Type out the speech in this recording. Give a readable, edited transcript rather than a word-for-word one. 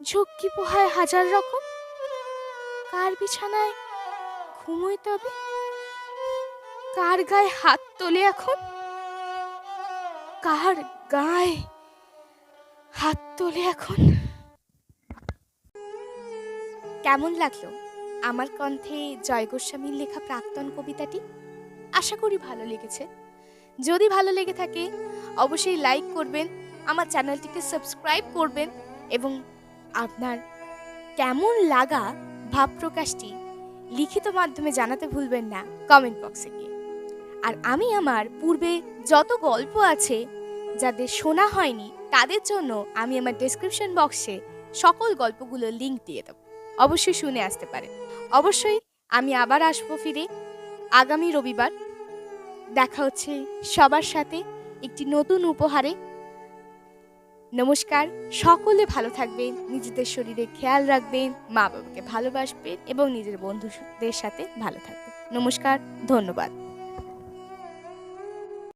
ঝক্কি পোহায় হাজার রকম, কার বিছানায় ঘুমোয় তবে, কার গায়ে হাত তোলে এখন, কার গায়ে হাত তোলে এখন। কেমন লাগলো আমার কণ্ঠে জয় গোস্বামীর লেখা প্রাক্তন কবিতাটি? আশা করি ভালো লেগেছে। যদি ভালো লেগে থাকে অবশ্যই লাইক করবেন, আমার চ্যানেলটিকে সাবস্ক্রাইব করবেন এবং আপনার কেমন লাগা ভাব প্রকাশটি লিখিত মাধ্যমে জানাতে ভুলবেন না কমেন্ট বক্সে গিয়ে। আর আমি আমার পূর্বে যত গল্প আছে যাদের শোনা হয়নি তাদের জন্য আমি আমার ডেসক্রিপশন বক্সে সকল গল্পগুলোর লিংক দিয়ে দেব, অবশ্যই শুনে আসতে পারেন। অবশ্যই আমি আবার আসবো ফিরে আগামী রবিবার। দেখা হচ্ছে সবার সাথে একটি নতুন উপহারে। নমস্কার, সকলে ভালো থাকবেন, নিজেদের শরীরে খেয়াল রাখবেন, মা বাবাকে ভালোবাসবেন এবং নিজের বন্ধুদের সাথে ভালো থাকবেন। নমস্কার, ধন্যবাদ।